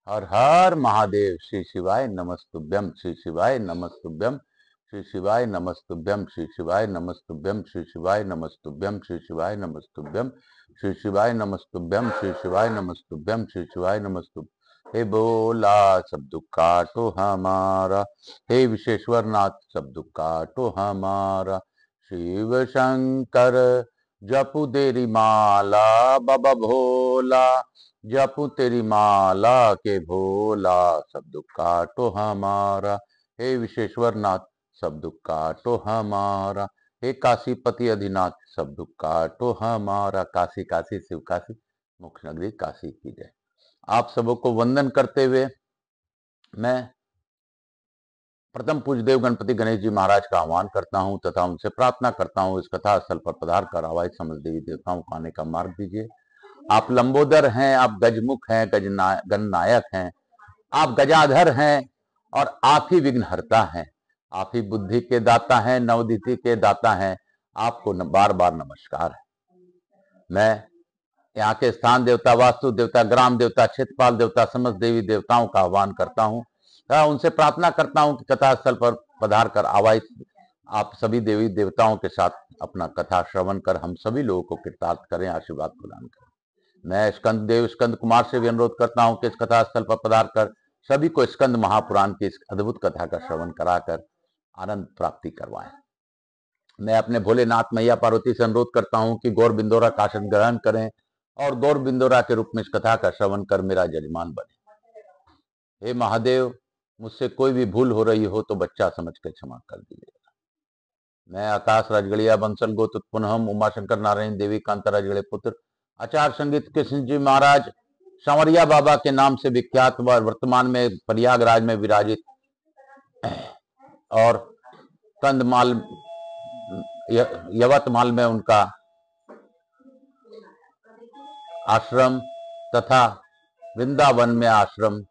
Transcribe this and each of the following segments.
हर हर महादेव। श्री शिवाय नमस्तुभ्यम, श्री शिवाय नमस्तुभ्यम, श्री शिवाय नमस्तुभ्यम, श्री शिवाय नमस्तुभ्यम, श्री शिवाय नमस्तुभ्यम, श्री शिवाय नमस्तुभ्यम, श्री शिवाय नमस्तुभ्यम, श्री शिवाय नमस्तुभ्यम, श्री शिवाय नमस्तुभ्यम। हे बोला सब दुख काटो हमारा, हे विश्वेश्वर नाथ सब दुख काटो हमारा। शिव शंकर जपू तेरी माला, बाबा भोला जपू तेरी माला के भोला, सब दुख काटो हमारा। हे विश्वेश्वर नाथ सब दुख काटो हमारा, हे काशीपति अधिनाथ सब दुख काटो हमारा। काशी काशी शिव काशी, मुख्य नगरी काशी की जय। आप सबको वंदन करते हुए मैं प्रथम पूज्य देव गणपति गणेश जी महाराज का आह्वान करता हूं तथा उनसे प्रार्थना करता हूं इस कथा स्थल पर पधार कर आवाज समझ देवी देवताओं को आने का मार्ग दीजिए। आप लंबोदर हैं, आप गजमुख हैं, गणनायक हैं, आप गजाधर हैं और आप ही विघ्नहर्ता हैं। आप ही बुद्धि के दाता हैं, नवदिति के दाता हैं। आपको बार बार नमस्कार है। मैं यहाँ के स्थान देवता, वास्तु देवता, ग्राम देवता, क्षेत्रपाल देवता, समस्त देवी देवताओं का आह्वान करता हूँ, उनसे प्रार्थना करता हूँ कि कथा स्थल पर पधार कर आवाज आप सभी देवी देवताओं के साथ अपना कथा श्रवण कर हम सभी लोगों को कृतार्थ करें, आशीर्वाद प्रदान करें। मैं स्कंद देव स्कंद कुमार से भी अनुरोध करता हूं कि इस कथा स्थल पर पधार कर सभी को स्कंद महापुराण की इस अद्भुत कथा का श्रवण कराकर आनंद प्राप्ति करवाएं। मैं अपने भोलेनाथ मैया पार्वती से अनुरोध करता हूं कि गौर बिंदोरा का आसन ग्रहण करें और गौर बिंदोरा के रूप में इस कथा का श्रवण कर मेरा जजमान बने। हे महादेव, मुझसे कोई भी भूल हो रही हो तो बच्चा समझ कर क्षमा कर दीजिएगा। मैं आकाश राजगढ़िया बंसल गोत्र पुनः उमाशंकर नारायण देवी कांता राजगढ़े पुत्र आचार्य संगीत कृष्ण जी महाराज सांवरिया बाबा के नाम से विख्यात व वर्तमान में प्रयागराज में विराजित और कंदमाल यवतमाल में उनका आश्रम तथा वृंदावन में आश्रम,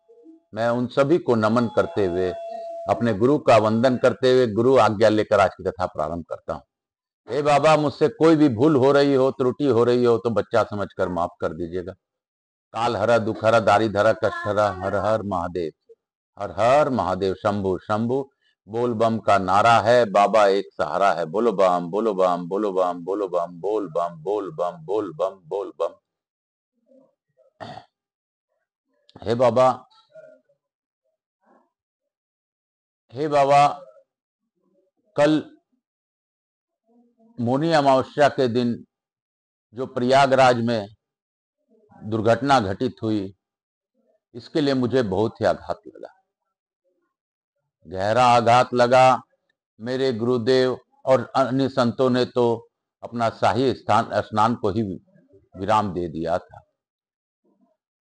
मैं उन सभी को नमन करते हुए अपने गुरु का वंदन करते हुए गुरु आज्ञा लेकर आज की कथा प्रारंभ करता हूं। हे बाबा, मुझसे कोई भी भूल हो रही हो, त्रुटि हो रही हो तो बच्चा समझकर माफ कर दीजिएगा। काल हरा दुख हरा दारी धरा कष्ट हरा, हर हर महादेव, हर हर महादेव। शंभु शंभु बोल बम का नारा है, बाबा एक सहारा है। बोलो बम बोलो बम बोलो बम बोलो बम, बोल बम बोल बम बोल बम बोल बम। हे बाबा, हे बाबा, कल मौनी अमावस्या के दिन जो प्रयागराज में दुर्घटना घटित हुई, इसके लिए मुझे बहुत ही आघात लगा, गहरा आघात लगा। मेरे गुरुदेव और अन्य संतों ने तो अपना शाही स्नान को ही विराम दे दिया था,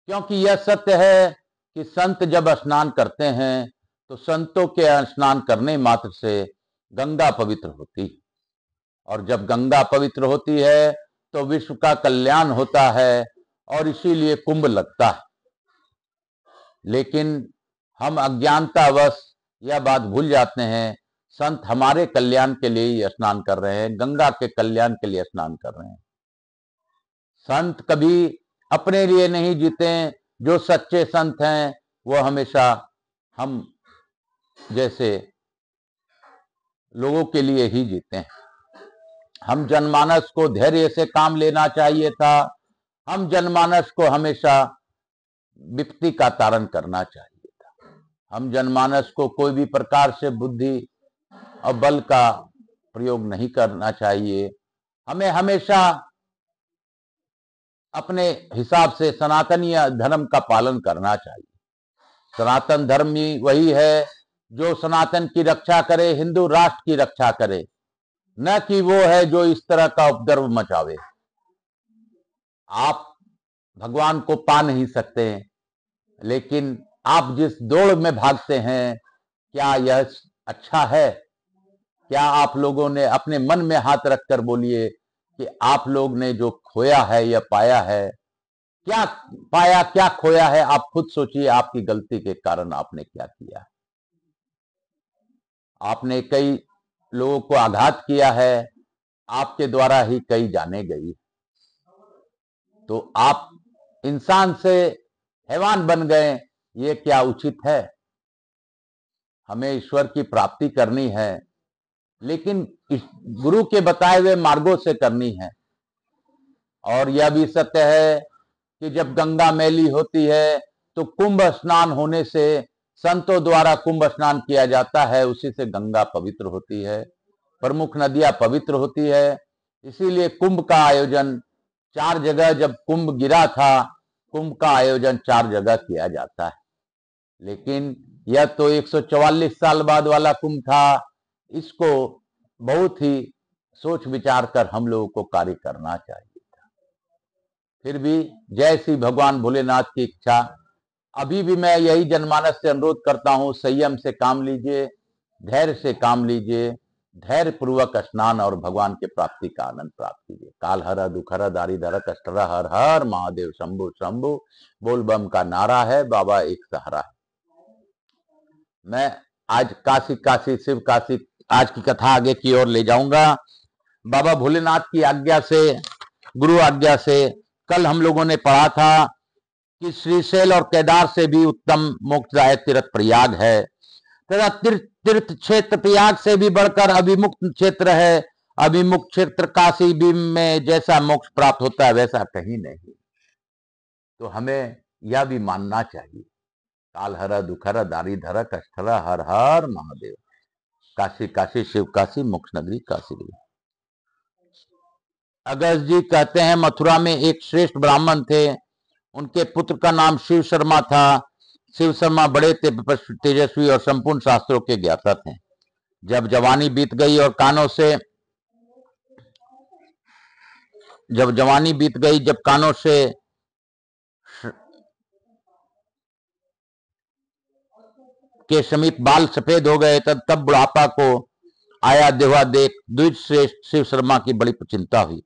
क्योंकि यह सत्य है कि संत जब स्नान करते हैं तो संतों के स्नान करने मात्र से गंगा पवित्र होती है, और जब गंगा पवित्र होती है तो विश्व का कल्याण होता है और इसीलिए कुंभ लगता है। लेकिन हम अज्ञानतावश यह बात भूल जाते हैं, संत हमारे कल्याण के लिए ही स्नान कर रहे हैं, गंगा के कल्याण के लिए स्नान कर रहे हैं। संत कभी अपने लिए नहीं जीते, जो सच्चे संत हैं वो हमेशा हम जैसे लोगों के लिए ही जीते हैं। हम जनमानस को धैर्य से काम लेना चाहिए था, हम जनमानस को हमेशा विपत्ति का तारण करना चाहिए था। हम जनमानस को कोई भी प्रकार से बुद्धि और बल का प्रयोग नहीं करना चाहिए। हमें हमेशा अपने हिसाब से सनातनीय धर्म का पालन करना चाहिए। सनातन धर्म ही वही है जो सनातन की रक्षा करे, हिंदू राष्ट्र की रक्षा करे, न कि वो है जो इस तरह का उपद्रव मचावे। आप भगवान को पा नहीं सकते, लेकिन आप जिस दौड़ में भागते हैं, क्या यह अच्छा है? क्या आप लोगों ने अपने मन में हाथ रखकर बोलिए कि आप लोग ने जो खोया है या पाया है, क्या पाया क्या खोया है? आप खुद सोचिए, आपकी गलती के कारण आपने क्या किया। आपने कई लोगों को आघात किया है, आपके द्वारा ही कई जाने गई। तो आप इंसान से हैवान बन गए, ये क्या उचित है? हमें ईश्वर की प्राप्ति करनी है, लेकिन गुरु के बताए हुए मार्गों से करनी है। और यह भी सत्य है कि जब गंगा मैली होती है तो कुंभ स्नान होने से, संतों द्वारा कुंभ स्नान किया जाता है, उसी से गंगा पवित्र होती है, प्रमुख नदियां पवित्र होती है। इसीलिए कुंभ का आयोजन 4 जगह, जब कुंभ गिरा था, कुंभ का आयोजन 4 जगह किया जाता है। लेकिन यह तो 144 साल बाद वाला कुंभ था। इसको बहुत ही सोच विचार कर हम लोगों को कार्य करना चाहिए था। फिर भी जय श्री भगवान भोलेनाथ की इच्छा। अभी भी मैं यही जनमानस से अनुरोध करता हूं, संयम से काम लीजिए, धैर्य से काम लीजिए, धैर्य पूर्वक स्नान और भगवान के प्राप्ति का आनंद प्राप्त कीजिए। काल हर दुख हर दारी धर कष्ट हर हर महादेव शंभु शंभु बोल बम का नारा है, बाबा एक सहारा है। मैं आज काशी काशी शिव काशी आज की कथा आगे की ओर ले जाऊंगा। बाबा भोलेनाथ की आज्ञा से, गुरु आज्ञा से, कल हम लोगों ने पढ़ा था कि श्रीशैल और केदार से भी उत्तम मोक्षदायक तीर्थ प्रयाग है, तथा तीर्थ क्षेत्र प्रयाग से भी बढ़कर अभिमुक्त क्षेत्र है। अभिमुक्त क्षेत्र काशी भी में जैसा मोक्ष प्राप्त होता है वैसा कहीं नहीं। तो हमें यह भी मानना चाहिए, काल हर दुखर दारी धर कष्ठर हर हर महादेव। काशी काशी शिव काशी मोक्ष नगरी काशी। अगस्त जी कहते हैं, मथुरा में एक श्रेष्ठ ब्राह्मण थे, उनके पुत्र का नाम शिव शर्मा था। शिव शर्मा बड़े तेजस्वी और संपूर्ण शास्त्रों के ज्ञाता थे। जब जवानी बीत गई, जब कानों से के समीप बाल सफेद हो गए, तब बुढ़ापा को आया देवा देख द्विज श्रेष्ठ शिव शर्मा की बड़ी चिंता हुई।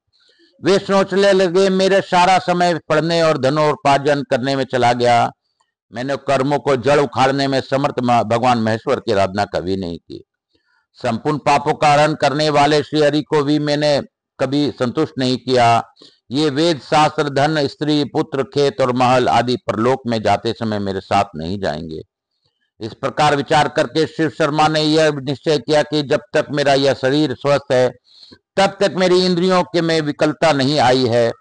वे सोचने लगे, मेरे सारा समय पढ़ने और धनोपार्जन करने में चला गया। मैंने कर्मों को जड़ उखाड़ने में समर्थ भगवान महेश्वर की आराधना कभी नहीं की। संपूर्ण पापों का हरण करने वाले श्री हरि को भी मैंने कभी संतुष्ट नहीं किया। ये वेद शास्त्र, धन, स्त्री, पुत्र, खेत और महल आदि परलोक में जाते समय मेरे साथ नहीं जाएंगे। इस प्रकार विचार करके शिव शर्मा ने यह निश्चय किया कि जब तक मेरा यह शरीर स्वस्थ है, तब तक मेरी इंद्रियों के में विकलता नहीं आई है,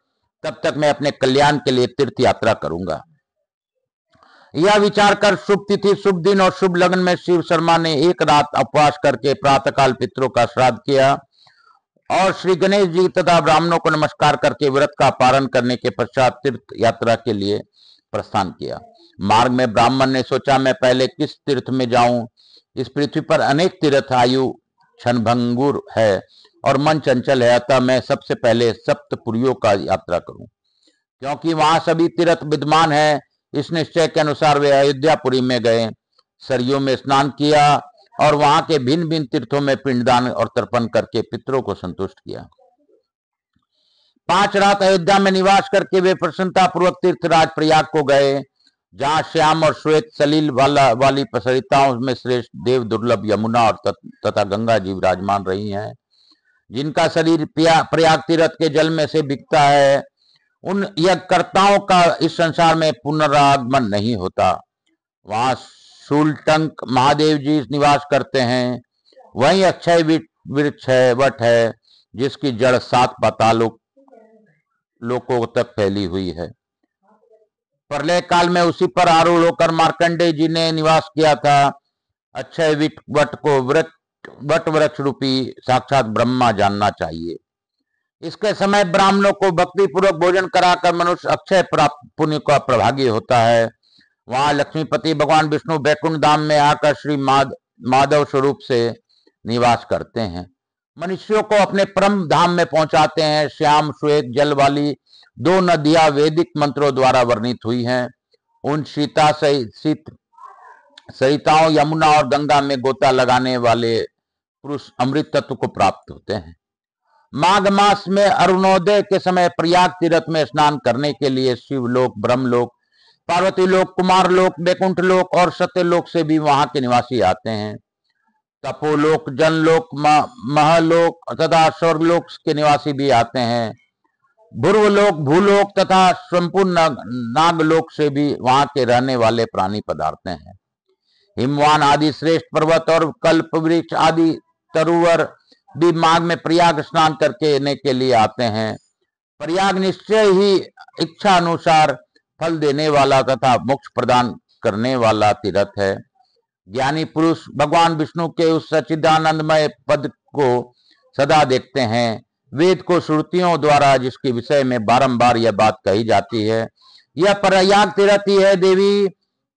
तब तक मैं अपने कल्याण के लिए तीर्थ यात्रा करूंगा। यह विचार कर शुभ तिथि, शुभ दिन और शुभ लग्न में शिव शर्मा ने एक रात उपवास करके प्रातःकाल पितरों का श्राद्ध किया और श्री गणेश जी तथा ब्राह्मणों को नमस्कार करके व्रत का पालन करने के पश्चात तीर्थ यात्रा के लिए प्रस्थान किया। मार्ग में ब्राह्मण ने सोचा, मैं पहले किस तीर्थ में जाऊं? इस पृथ्वी पर अनेक तीर्थ, आयु क्षणभंगुर है और मन चंचल है, अतः मैं सबसे पहले सप्तपुरियों का यात्रा करूं, क्योंकि वहां सभी तीर्थ विद्यमान है। इस निश्चय के अनुसार वे अयोध्यापुरी में गए, सरयू में स्नान किया और वहां के भिन्न भिन्न तीर्थों में पिंडदान और तर्पण करके पितरों को संतुष्ट किया। 5 रात अयोध्या में निवास करके वे प्रसन्नता पूर्वक तीर्थराज प्रयाग को गए, जहां श्याम और श्वेत सलील वाली सरिताओं में श्रेष्ठ देव दुर्लभ यमुना और तथा गंगा जी विराजमान रही हैं, जिनका शरीर प्रयाग तीर्थ के जल में से बिकता है। उन यज्ञकर्ताओं का इस संसार में पुनरागमन नहीं होता। वहां शूलटंक महादेव जी निवास करते हैं। वहीं अक्षय वृक्ष है, वट है, जिसकी जड़ 7 पातालों लोकों तक फैली हुई है। प्रलय काल में उसी पर आरूढ़ होकर मार्कंडेय जी ने निवास किया था। अक्षय वट को वट वृक्ष रूपी साक्षात ब्रह्मा जानना चाहिए। इसके समय ब्राह्मणों को भक्ति पूर्वक भोजन कराकर मनुष्य अक्षय प्राप्त पुण्य का प्रभागी होता है। वहां लक्ष्मीपति भगवान विष्णु बैकुंठ धाम में आकर श्री माधव स्वरूप से निवास करते हैं, मनुष्यों को अपने परम धाम में पहुंचाते हैं। श्याम श्वेत जल वाली 2 नदियां वैदिक मंत्रों द्वारा वर्णित हुई हैं। उन सरिताओं यमुना और गंगा में गोता लगाने वाले पुरुष अमृत तत्व को प्राप्त होते हैं। माघ मास में अरुणोदय के समय प्रयाग तीर्थ में स्नान करने के लिए शिवलोक, ब्रह्मलोक, पार्वती लोक, कुमार लोक, बैकुंठ लोक और सत्यलोक से भी वहां के निवासी आते हैं। तपोलोक, जनलोक, महलोक तथा स्वर्गलोक के निवासी भी आते हैं। भूर्वलोक, भूलोक तथा संपूर्ण नागलोक से भी वहां के रहने वाले प्राणी पधारते हैं। हिमवान आदि श्रेष्ठ पर्वत और कल्प वृक्ष आदि तरुवर भी माघ में प्रयाग स्नान करने के लिए आते हैं। प्रयाग निश्चय ही इच्छा अनुसार फल देने वाला तथा मोक्ष प्रदान करने वाला तीर्थ है। ज्ञानी पुरुष भगवान विष्णु के उस सच्चिदानंदमय पद को सदा देखते हैं। वेद को श्रुतियों द्वारा जिसके विषय में बारंबार यह बात कही जाती है, यह प्रयाग तीर्थ ही है। देवी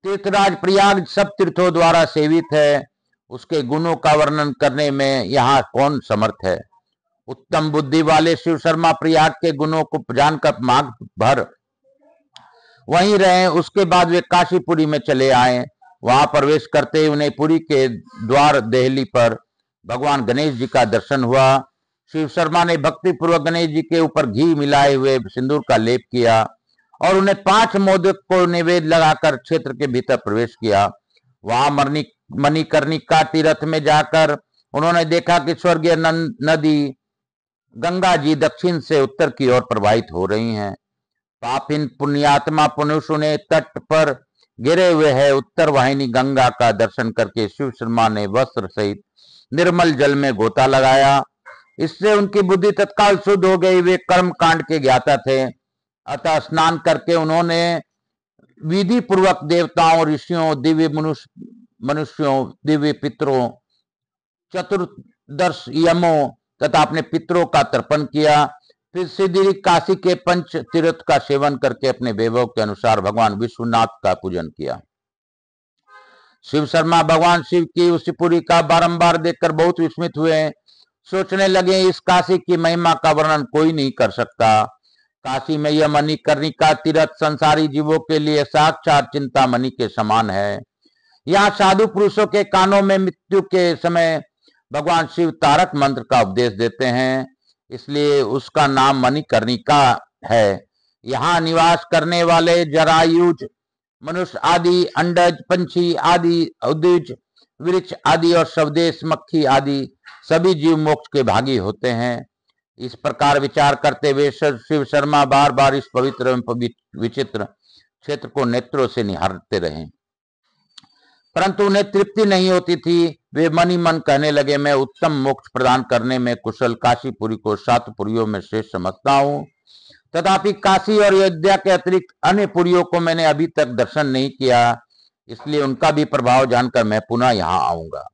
तीर्थराज प्रयाग सब तीर्थों द्वारा सेवित है। उसके गुणों का वर्णन करने में यहाँ कौन समर्थ है। उत्तम बुद्धि वाले शिव शर्मा प्रयाग के गुणों को जानकर माघ भर वहीं रहे। उसके बाद वे काशीपुरी में चले आए। वहां प्रवेश करते ही उन्हें पुरी के द्वार देहली पर भगवान गणेश जी का दर्शन हुआ। शिव शर्मा ने भक्ति पूर्वक गणेश जी के ऊपर घी मिलाए हुए सिंदूर का लेप किया और उन्हें 5 मोदक को निवेद लगाकर क्षेत्र के भीतर प्रवेश किया। वहां मणिकर्णिका तीर्थ में जाकर उन्होंने देखा कि स्वर्गीय नदी गंगा जी दक्षिण से उत्तर की ओर प्रवाहित हो रही हैं। पापहीन पुण्यात्मा पुरुष उन्हें तट पर गिरे हुए है। उत्तर वाहिनी गंगा का दर्शन करके शिव शर्मा ने वस्त्र सहित निर्मल जल में गोता लगाया। इससे उनकी बुद्धि तत्काल शुद्ध हो गई। वे कर्म कांड के ज्ञाता थे, अतः स्नान करके उन्होंने विधि पूर्वक देवताओं, ऋषियों, दिव्य मनुष्यों, दिव्य पितरों, चतुर्दश यमों तथा अपने पितरों का तर्पण किया। फिर सीधी काशी के पंच तीर्थ का सेवन करके अपने वैभव के अनुसार भगवान विश्वनाथ का पूजन किया। शिव शर्मा भगवान शिव की उस पुरी का बारंबार देखकर बहुत विस्मित हुए। सोचने लगे, इस काशी की महिमा का वर्णन कोई नहीं कर सकता। काशी में यह मणिकर्णिका तीर्थ संसारी जीवों के लिए साक्षात चिंतामणि के समान है। यहाँ साधु पुरुषों के कानों में मृत्यु के समय भगवान शिव तारक मंत्र का उपदेश देते हैं, इसलिए उसका नाम मणिकर्णिका है। यहाँ निवास करने वाले जरायुज मनुष्य आदि, अंडज पंछी आदि, उद्भिज वृक्ष आदि और स्वदेश मक्खी आदि सभी जीव मोक्ष के भागी होते हैं। इस प्रकार विचार करते हुए शिव शर्मा बार बार इस पवित्र एवं विचित्र क्षेत्र को नेत्रों से निहारते रहे, परंतु उन्हें तृप्ति नहीं होती थी। वे मन ही मन कहने लगे, मैं उत्तम मोक्ष प्रदान करने में कुशल काशीपुरी को 7 पुरियों में श्रेष्ठ समझता हूँ। तथापि काशी और अयोध्या के अतिरिक्त अन्य पुरियों को मैंने अभी तक दर्शन नहीं किया, इसलिए उनका भी प्रभाव जानकर मैं पुनः यहाँ आऊंगा।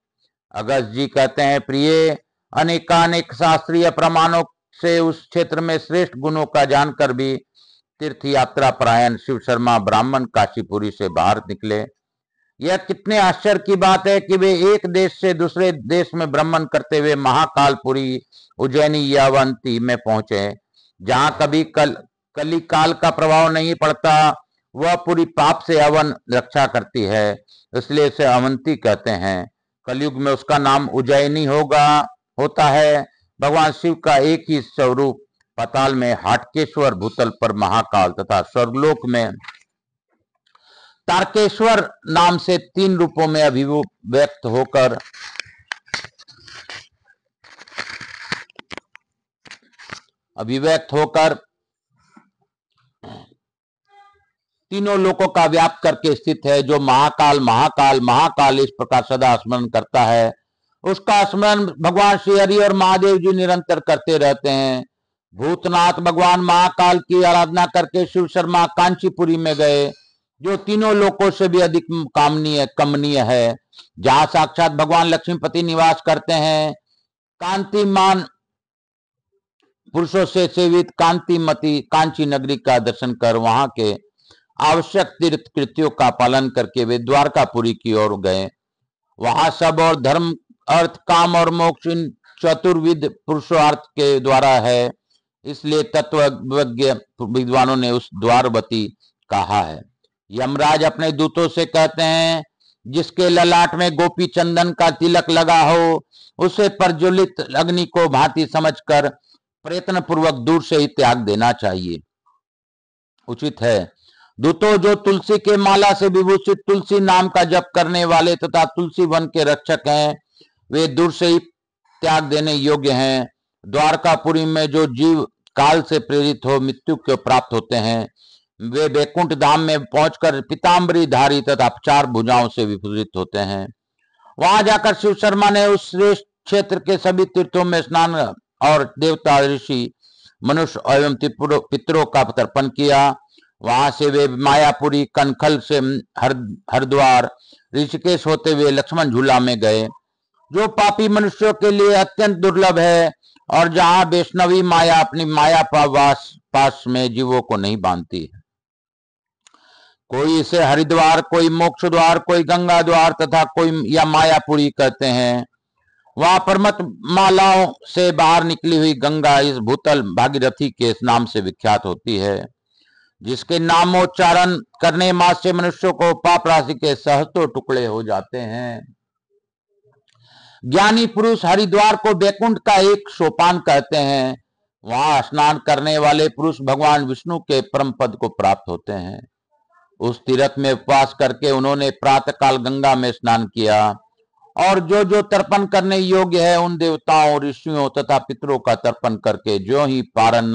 अगस्त जी कहते हैं, प्रिय, अनेकानेक शास्त्रीय प्रमाणों से उस क्षेत्र में श्रेष्ठ गुणों का जानकर भी तीर्थ यात्रा परायण शिव शर्मा ब्राह्मण काशीपुरी से बाहर निकले। यह कितने आश्चर्य की बात है कि वे एक देश से दूसरे देश में भ्रमण करते हुए महाकालपुरी, उज्जैनी यावंती में पहुंचे, जहां कभी कलिकाल का प्रभाव नहीं पड़ता। वह पूरी पाप से अवन रक्षा करती है, इसलिए इसे अवंती कहते हैं। कलयुग में उसका नाम उज्जैनी होता है। भगवान शिव का एक ही स्वरूप पाताल में हाटकेश्वर, भूतल पर महाकाल तथा स्वर्गलोक में तारकेश्वर नाम से 3 रूपों में अभिव्यक्त होकर तीनों लोकों का व्याप करके स्थित है। जो महाकाल महाकाल महाकाल इस प्रकार सदा स्मरण करता है, उसका स्मरण भगवान श्री हरि और महादेव जी निरंतर करते रहते हैं। भूतनाथ भगवान महाकाल की आराधना करके शिव शर्मा कांचीपुरी में गए, जो तीनों लोकों से भी अधिक कमनीय है, जहां साक्षात भगवान लक्ष्मीपति निवास करते हैं। कांतिमान पुरुषों से सेवित कांतिमती कांची नगरी का दर्शन कर वहां के आवश्यक तीर्थ कृत्यों का पालन करके वे द्वारकापुरी की ओर गए। वहां सब और धर्म, अर्थ, काम और मोक्ष इन चतुर्विध पुरुषार्थ के द्वारा है, इसलिए तत्वज्ञ विद्वानों ने उस द्वारवती कहा है। यमराज अपने दूतों से कहते हैं, जिसके ललाट में गोपी चंदन का तिलक लगा हो, उसे प्रज्वलित अग्नि को भांति समझकर प्रयत्न पूर्वक दूर से ही त्याग देना चाहिए। उचित है, दूतों जो तुलसी के माला से विभूषित तुलसी नाम का जप करने वाले तथा तुलसी वन के रक्षक हैं, वे दूर से ही त्याग देने योग्य हैं। द्वारकापुरी में जो जीव काल से प्रेरित हो मृत्यु को प्राप्त होते हैं, वे वैकुंठ धाम में पहुंचकर पीताम्बरी धारी तथा 4 भुजाओं से विभूषित होते हैं। वहां जाकर शिव शर्मा ने उस श्रेष्ठ क्षेत्र के सभी तीर्थों में स्नान और देवता, ऋषि, मनुष्य एवं पितरों का तर्पण किया। वहां से वे मायापुरी, कनखल से हरिद्वार, ऋषिकेश होते हुए लक्ष्मण झूला में गए, जो पापी मनुष्यों के लिए अत्यंत दुर्लभ है और जहां वैष्णवी माया अपनी माया पास में जीवों को नहीं बांधती है। कोई इसे हरिद्वार, कोई मोक्ष द्वार, कोई गंगा द्वार तथा कोई या मायापुरी कहते हैं। वहां पर्वत मालाओं से बाहर निकली हुई गंगा इस भूतल भागीरथी के नाम से विख्यात होती है, जिसके नामोच्चारण करने मात्र से मनुष्यों को पाप राशि के सहस्त्रों टुकड़े हो जाते हैं। ज्ञानी पुरुष हरिद्वार को वैकुंठ का एक सोपान कहते हैं। वहां स्नान करने वाले पुरुष भगवान विष्णु के परम पद को प्राप्त होते हैं। उस तीर्थ में उपवास करके उन्होंने प्रातःकाल गंगा में स्नान किया और जो जो तर्पण करने योग्य है उन देवताओं, ऋषियों तथा पितरों का तर्पण करके जो ही पारण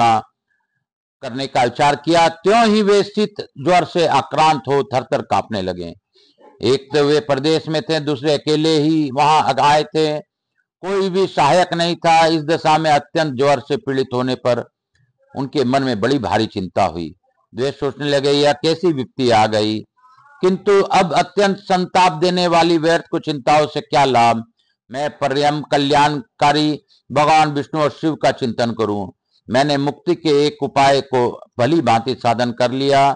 करने का विचार किया, त्यों ही वे शीत ज्वर से आक्रांत हो थरथर कांपने लगे। एक तो वे प्रदेश में थे, दूसरे अकेले ही वहां आए थे, कोई भी सहायक नहीं था। इस दशा में अत्यंत ज्वर से पीड़ित होने पर उनके मन में बड़ी भारी चिंता हुई। वे सोचने लगे, यह कैसी विपत्ति आ गई, किंतु अब अत्यंत संताप देने वाली व्यर्थ को चिंताओं से क्या लाभ। मैं परम कल्याणकारी भगवान विष्णु और शिव का चिंतन करूं। मैंने मुक्ति के एक उपाय को भली भांति साधन कर लिया।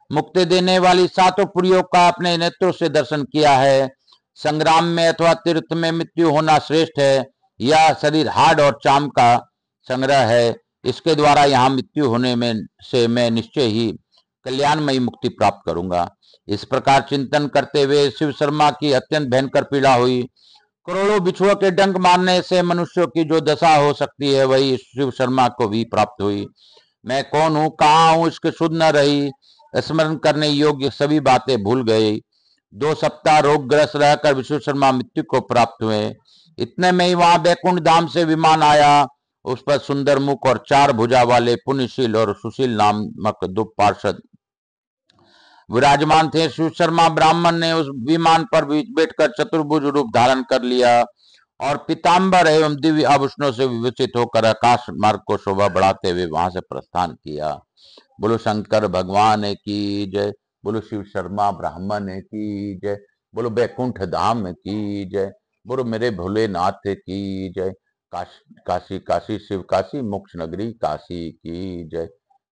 मुक्ति देने वाली 7 पुरियों का अपने नेत्रों से दर्शन किया है। संग्राम में अथवा तीर्थ में मृत्यु होना श्रेष्ठ है। यह शरीर हाड़ और चाम का संग्रह है। इसके द्वारा यहाँ मृत्यु होने में से मैं निश्चय ही कल्याणमयी मुक्ति प्राप्त करूंगा। इस प्रकार चिंतन करते हुए शिव शर्मा की अत्यंत भयंकर पीड़ा हुई। करोड़ों बिच्छुओं के डंक मारने से मनुष्यों की जो दशा हो सकती है, वही शिव शर्मा को भी प्राप्त हुई। मैं कौन हूँ, कहाँ हूँ, इसके सुध न रही। स्मरण करने योग्य सभी बातें भूल गई। 2 सप्ताह रोगग्रस्त रहकर विष्णु शर्मा मृत्यु को प्राप्त हुए। इतने में ही वहां बैकुंठ धाम से विमान आया। उस पर सुंदर मुख और 4 भुजा वाले पुण्यशील और सुशील नामक 2 पार्षद विराजमान थे। शिव शर्मा ब्राह्मण ने उस विमान पर बैठकर चतुर्भुज रूप धारण कर लिया और पीताम्बर एवं दिव्य आभूषणों से विभूषित होकर आकाश मार्ग को शोभा बढ़ाते हुए वहां से प्रस्थान किया। बोलो शंकर भगवान की जय, बोलो शिव शर्मा ब्राह्मण की जय, बोलो बैकुंठ धाम की जय, बोलो मेरे भोलेनाथ की जय। काशी काशी शिव काशी, मोक्ष नगरी काशी की जय,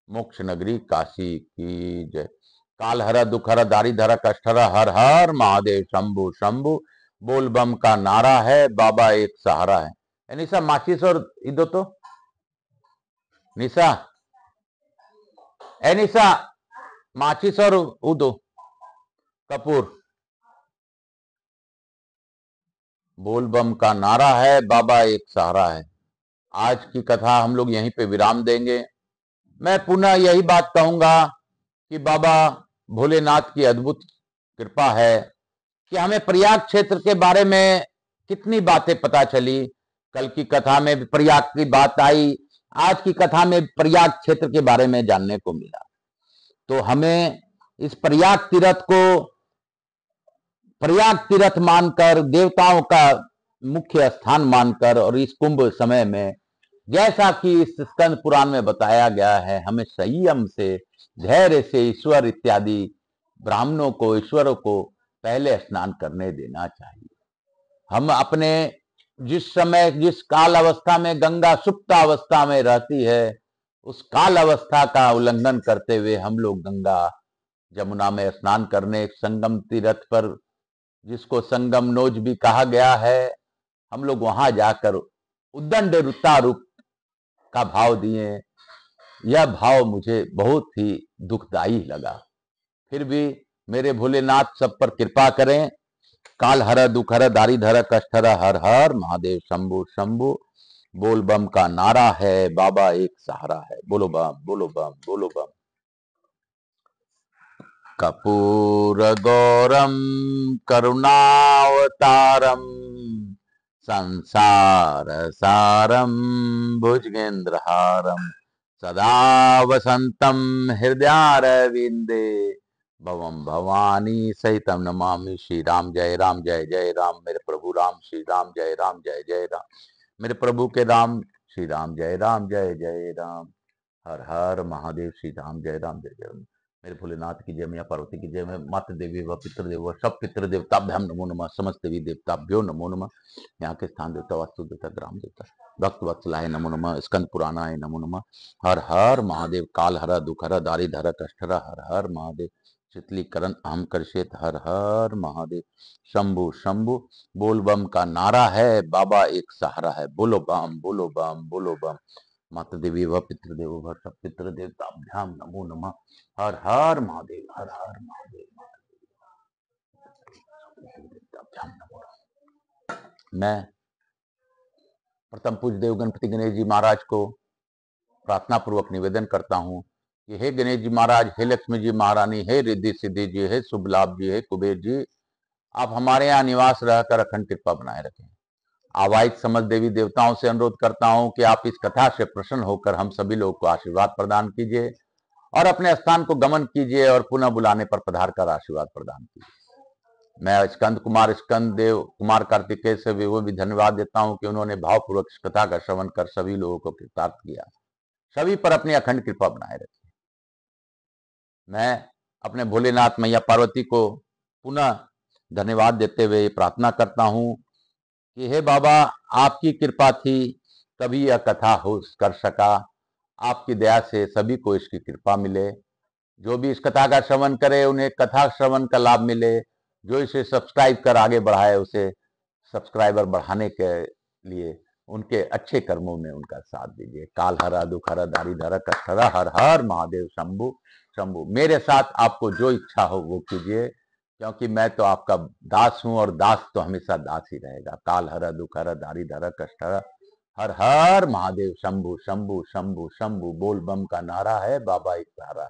मोक्ष नगरी काशी की जय। काल हरा दुख हरा दारी धरा कष्ट हरा, हर हर महादेव शंभु शंभु, बोल बम का नारा है, बाबा एक सहारा है। निशा माचिस और इधो तो निशा, ए निशा माचिस और उदो कपूर। बोल बम का नारा है, बाबा एक सहारा है। आज की कथा हम लोग यहीं पे विराम देंगे। मैं पुनः यही बात कहूंगा कि बाबा भोलेनाथ की अद्भुत कृपा है कि हमें प्रयाग क्षेत्र के बारे में कितनी बातें पता चली। कल की कथा में प्रयाग की बात आई, आज की कथा में प्रयाग क्षेत्र के बारे में जानने को मिला। तो हमें इस प्रयाग तीर्थ को प्रयाग तीर्थ मानकर, देवताओं का मुख्य स्थान मानकर, और इस कुंभ समय में जैसा कि इस स्कंद पुराण में बताया गया है, हमें संयम से, धैर्य से ईश्वर इत्यादि ब्राह्मणों को, ईश्वरों को पहले स्नान करने देना चाहिए। हम अपने जिस समय, जिस काल अवस्था में गंगा सुप्त अवस्था में रहती है, उस काल अवस्था का उल्लंघन करते हुए हम लोग गंगा जमुना में स्नान करने, संगम तीर्थ पर, जिसको संगम नोज भी कहा गया है, हम लोग वहां जाकर उद्दंड रूप का भाव दिए। यह भाव मुझे बहुत ही दुखदायी लगा। फिर भी मेरे भोलेनाथ सब पर कृपा करें। काल हर दुख हर दारी धर कष्ट हर, हर हर महादेव शंभु शंभु, बोल बम का नारा है, बाबा एक सहारा है। बोलो बम, बोलो बम, बोलो बम। कपूर गौरम करुणावतारम, संसार सारम भुजगेंद्रहारम, सदा वसंतम हृदयारविंदे भवम भवानी सहितम नमामि। श्री राम जय राम जय जय राम, मेरे प्रभु राम श्री राम जय राम जय जय राम, मेरे प्रभु के राम श्री राम जय राम जय जय राम। हर हर महादेव, श्री राम जय राम जय जय राम। मेरे भोलेनाथ की जय, मैया पार्वती की जय, मैं मातृ देवी व पितृदेव व सब पितृ देवताभ्याम नमो नमः, समस्त देवी देवताभ्यो नमो नमः। यहाँ के स्थान देवता, वास्तु देवता, ग्राम देवता, भक्त वत्सलाय नमो नमः, स्कंद पुराणाय नमो नमः। हर हर महादेव। काल हर दुख हर दारिद हर कष्ट हर, हर हर महादेव। शीतलीकरण अहम करशेत, हर हर महादेव। शंभु शंभु बोल बम का नारा है, बाबा एक सहारा है, बोलो बम बोलो बम बोलो बम। माता देवी व पितृदेव व सब पितृ देवताभ्याम नमो नमः। हर हर महादेव, हर हर महादेव। देवताभ्याम नमो नमः। मैं प्रथम पूज्य देव गणपति गणेश जी महाराज को प्रार्थना पूर्वक निवेदन करता हूँ कि हे गणेश जी महाराज, हे लक्ष्मी जी महारानी, हे रिद्धि सिद्धि जी, हे शुभ लाभ जी, हे कुबेर जी, आप हमारे यहाँ निवास रहकर अखंड कृपा बनाए रखें। आवाहित समस्त देवी देवताओं से अनुरोध करता हूं कि आप इस कथा से प्रसन्न होकर हम सभी लोगों को आशीर्वाद प्रदान कीजिए और अपने स्थान को गमन कीजिए और पुनः बुलाने पर पधार कर आशीर्वाद प्रदान कीजिए। मैं स्कंद कुमार, स्कंद देव कुमार कार्तिकेय से वो भी धन्यवाद देता हूं कि उन्होंने भावपूर्वक इस कथा का श्रवण कर सभी लोगों को कृतार्थ किया। सभी पर अपनी अखंड कृपा बनाए रखिए। मैं अपने भोलेनाथ मैया पार्वती को पुनः धन्यवाद देते हुए प्रार्थना करता हूं कि हे बाबा, आपकी कृपा थी तभी यह कथा हो कर सका। आपकी दया से सभी को इसकी कृपा मिले। जो भी इस कथा का श्रवण करे उन्हें कथा श्रवण का लाभ मिले। जो इसे सब्सक्राइब कर आगे बढ़ाए उसे सब्सक्राइबर बढ़ाने के लिए उनके अच्छे कर्मों में उनका साथ दीजिए। काल हरा दुख हरा दारिद हरा कष्ट हरा, हर हर महादेव शंभु शंभु। मेरे साथ आपको जो इच्छा हो वो कीजिए, क्योंकि मैं तो आपका दास हूं और दास तो हमेशा दास ही रहेगा। काल हरा दुख हरा दारिद हरा कष्ट हरा, हर हर महादेव शंभु शंभु शंभु शंभु। बोल बम का नारा है, बाबा एक सहारा।